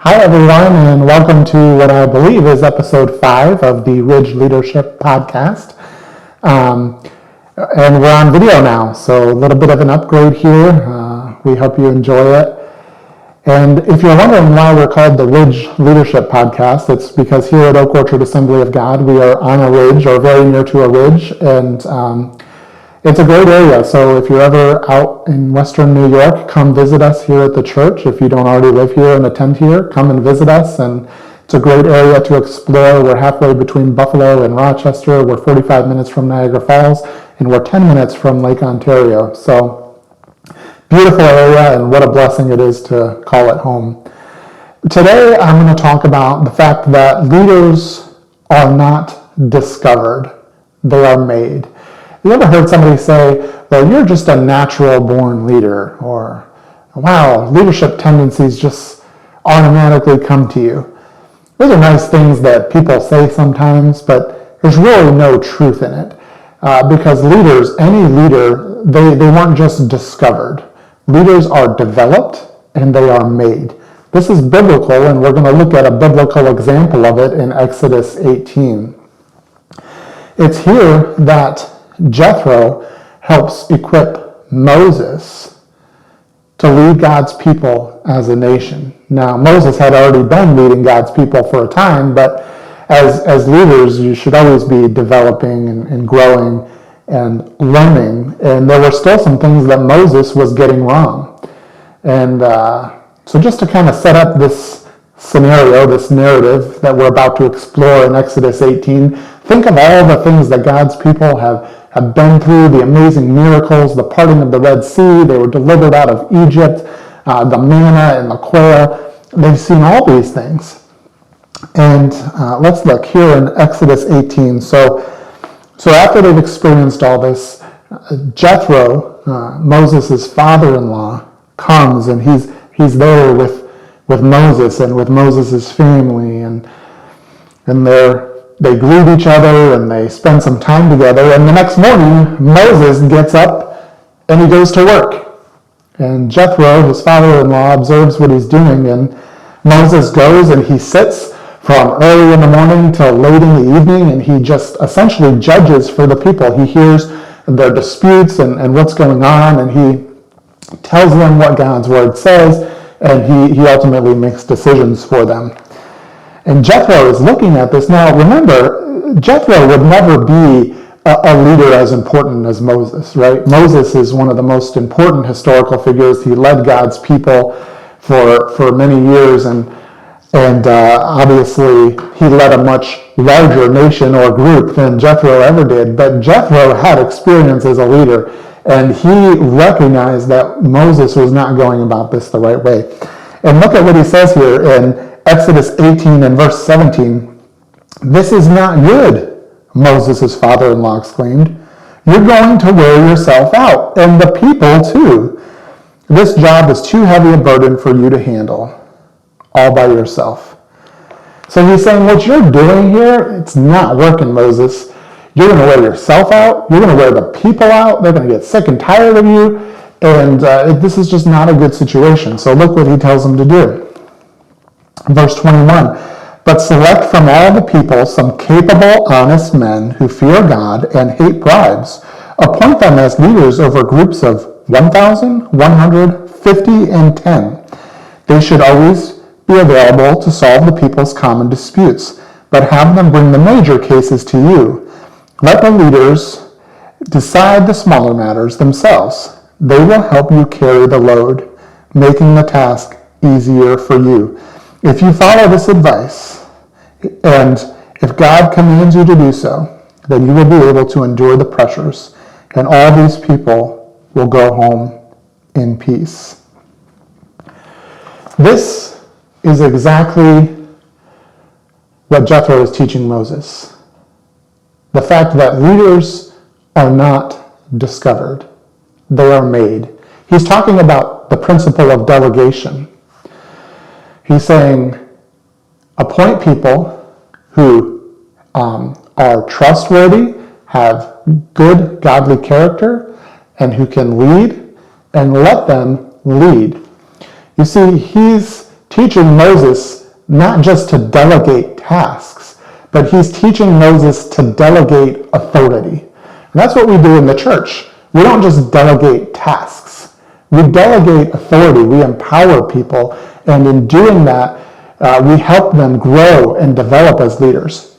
Hi everyone, and welcome to what I believe is episode 5 of the Ridge Leadership Podcast. And we're on video now, so a little bit of an upgrade here. We hope you enjoy it. And if you're wondering why we're called the Ridge Leadership Podcast, it's because here at Oak Orchard Assembly of God, we are on a ridge or very near to a ridge, and it's a great area. So if you're ever out in Western New York, come visit us here at the church. If you don't already live here and attend here, come and visit us. And it's a great area to explore. We're halfway between Buffalo and Rochester. We're 45 minutes from Niagara Falls, and we're 10 minutes from Lake Ontario. So beautiful area, and what a blessing it is to call it home. Today, I'm going to talk about the fact that leaders are not discovered. They are made. You ever heard somebody say, well, you're just a natural born leader, or wow, leadership tendencies just automatically come to you? Those are nice things that people say sometimes, but there's really no truth in it. Because leaders, any leader, they weren't just discovered. Leaders are developed and they are made. This is biblical, and we're going to look at a biblical example of it in Exodus 18. It's here that Jethro helps equip Moses to lead God's people as a nation. Now, Moses had already been leading God's people for a time, but as leaders, you should always be developing and growing and learning. And there were still some things that Moses was getting wrong. And so just to kind of set up this scenario, this narrative that we're about to explore in Exodus 18, think of all the things that God's people have been through, the amazing miracles, the parting of the Red Sea. They were delivered out of Egypt, the manna and the quail. They've seen all these things. And let's look here in Exodus 18. So after they've experienced all this, Jethro, Moses' father-in-law, comes, and he's there with Moses and with Moses' family, and they greet each other and they spend some time together. And the next morning, Moses gets up and he goes to work. And Jethro, his father-in-law, observes what he's doing. And Moses goes and he sits from early in the morning till late in the evening, and he just essentially judges for the people. He hears their disputes and what's going on, and he tells them what God's word says, and he ultimately makes decisions for them. And Jethro is looking at this. Now, remember, Jethro would never be a leader as important as Moses, right? Moses is one of the most important historical figures. He led God's people for many years, and obviously he led a much larger nation or group than Jethro ever did. But Jethro had experience as a leader, and he recognized that Moses was not going about this the right way. And look at what he says here in Exodus 18 and verse 17. "This is not good," Moses' father-in-law exclaimed. "You're going to wear yourself out, and the people too. This job is too heavy a burden for you to handle all by yourself." So he's saying, what you're doing here, it's not working, Moses. You're going to wear yourself out. You're going to wear the people out. They're going to get sick and tired of you. And this is just not a good situation. So look what he tells them to do. Verse 21, "But select from all the people some capable, honest men who fear God and hate bribes. Appoint them as leaders over groups of 1,000, 100, 50, and 10. They should always be available to solve the people's common disputes, but have them bring the major cases to you. Let the leaders decide the smaller matters themselves. They will help you carry the load, making the task easier for you. If you follow this advice, and if God commands you to do so, then you will be able to endure the pressures, and all these people will go home in peace." This is exactly what Jethro is teaching Moses. The fact that leaders are not discovered. They are made. He's talking about the principle of delegation. He's saying, appoint people who are trustworthy, have good, godly character, and who can lead, and let them lead. You see, he's teaching Moses not just to delegate tasks, but he's teaching Moses to delegate authority. And that's what we do in the church. We don't just delegate tasks. We delegate authority. We empower people. And in doing that, we help them grow and develop as leaders.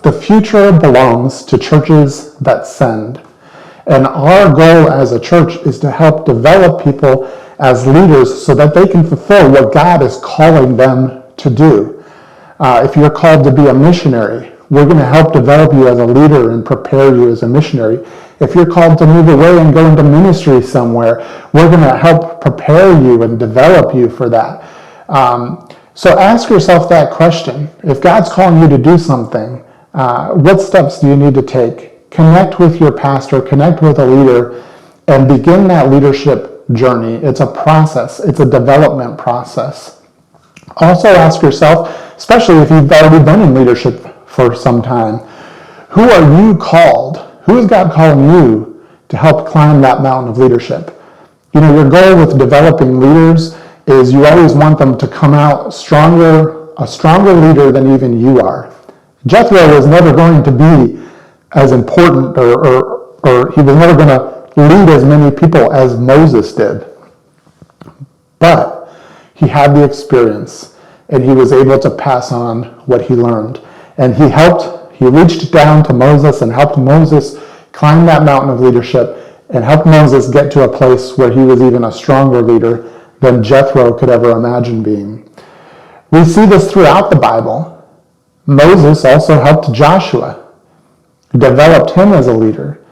The future belongs to churches that send. And our goal as a church is to help develop people as leaders so that they can fulfill what God is calling them to do. If you're called to be a missionary, we're going to help develop you as a leader and prepare you as a missionary. If you're called to move away and go into ministry somewhere, we're going to help prepare you and develop you for that. So ask yourself that question. If God's calling you to do something, what steps do you need to take? Connect with your pastor, connect with a leader, and begin that leadership journey. It's a process. It's a development process. Also ask yourself, especially if you've already been in leadership for some time, who are you called? Who is God calling you to help climb that mountain of leadership? You know, your goal with developing leaders is you always want them to come out stronger, a stronger leader than even you are. Jethro was never going to be as important or he was never going to lead as many people as Moses did. But he had the experience and he was able to pass on what he learned. And he reached down to Moses and helped Moses climb that mountain of leadership and helped Moses get to a place where he was even a stronger leader than Jethro could ever imagine being. We see this throughout the Bible. Moses also helped Joshua, developed him as a leader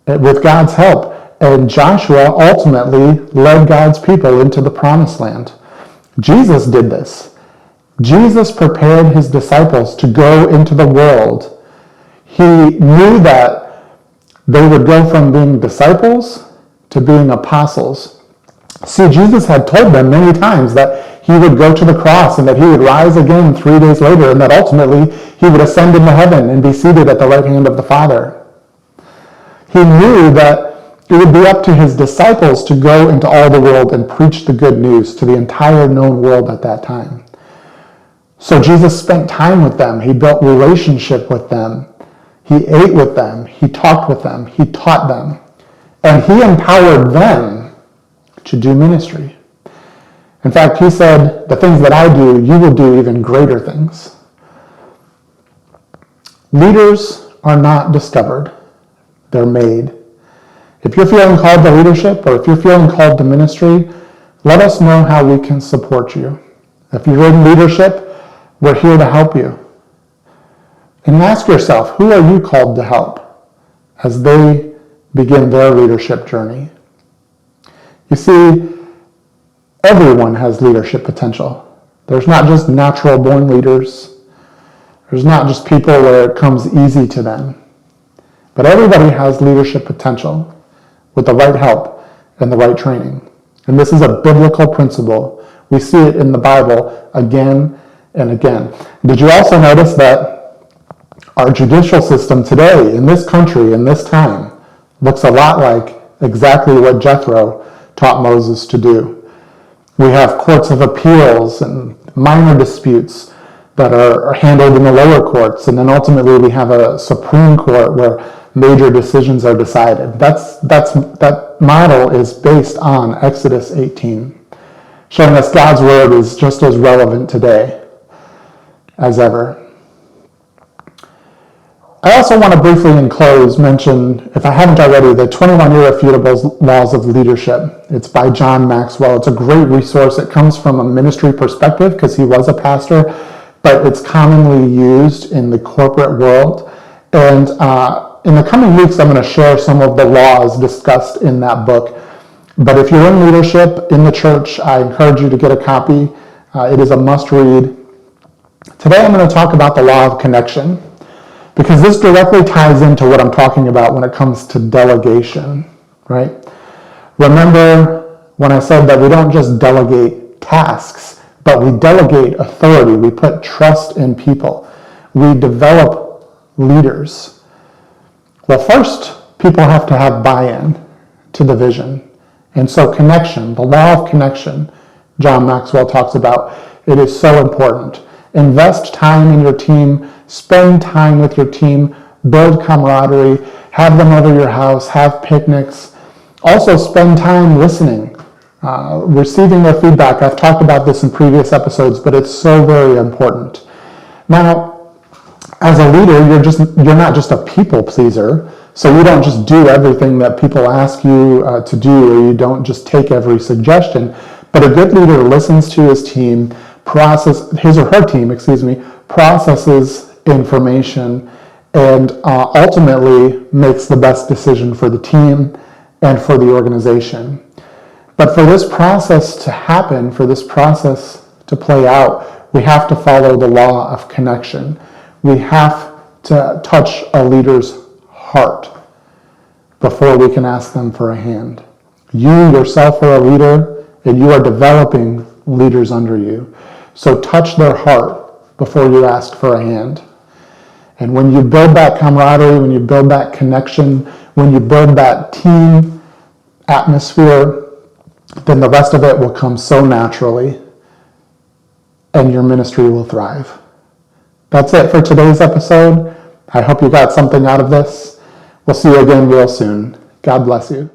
with God's help. And Joshua ultimately led God's people into the promised land. Jesus did this. Jesus prepared his disciples to go into the world. He knew that they would go from being disciples to being apostles. See, Jesus had told them many times that he would go to the cross and that he would rise again 3 days later and that ultimately he would ascend into heaven and be seated at the right hand of the Father. He knew that it would be up to his disciples to go into all the world and preach the good news to the entire known world at that time. So Jesus spent time with them. He built relationship with them. He ate with them. He talked with them. He taught them. And he empowered them to do ministry. In fact, he said, the things that I do, you will do even greater things. Leaders are not discovered. They're made. If you're feeling called to leadership or if you're feeling called to ministry, let us know how we can support you. If you're in leadership, we're here to help you. And ask yourself, who are you called to help as they begin their leadership journey? You see, everyone has leadership potential. There's not just natural born leaders. There's not just people where it comes easy to them. But everybody has leadership potential with the right help and the right training. And this is a biblical principle. We see it in the Bible again and again. Did you also notice that our judicial system today, in this country, in this time, looks a lot like exactly what Jethro taught Moses to do? We have courts of appeals and minor disputes that are handled in the lower courts, and then ultimately we have a Supreme Court where major decisions are decided. That model is based on Exodus 18, showing us God's word is just as relevant today as ever. I also want to briefly in close mention, if I haven't already, the 21 Irrefutable Laws of Leadership. It's by John Maxwell. It's a great resource. It comes from a ministry perspective because he was a pastor, but it's commonly used in the corporate world. And in the coming weeks, I'm going to share some of the laws discussed in that book. But if you're in leadership in the church, I encourage you to get a copy. It is a must-read. Today, I'm going to talk about the law of connection, because this directly ties into what I'm talking about when it comes to delegation, right? Remember when I said that we don't just delegate tasks, but we delegate authority. We put trust in people. We develop leaders. Well, first, people have to have buy-in to the vision. And so connection, the law of connection, John Maxwell talks about, It is so important. Invest time in your team, spend time with your team, build camaraderie, have them over your house, have picnics. Also spend time listening, receiving their feedback. I've talked about this in previous episodes, but it's so very important. Now, as a leader, you're not just a people pleaser, so you don't just do everything that people ask you to do, or you don't just take every suggestion. But a good leader listens to his team, his or her team, processes information, and ultimately makes the best decision for the team and for the organization. But for this process to happen, for this process to play out, we have to follow the law of connection. We have to touch a leader's heart before we can ask them for a hand. You yourself are a leader, and you are developing leaders under you. So touch their heart before you ask for a hand. And when you build that camaraderie, when you build that connection, when you build that team atmosphere, then the rest of it will come so naturally, and your ministry will thrive. That's it for today's episode. I hope you got something out of this. We'll see you again real soon. God bless you.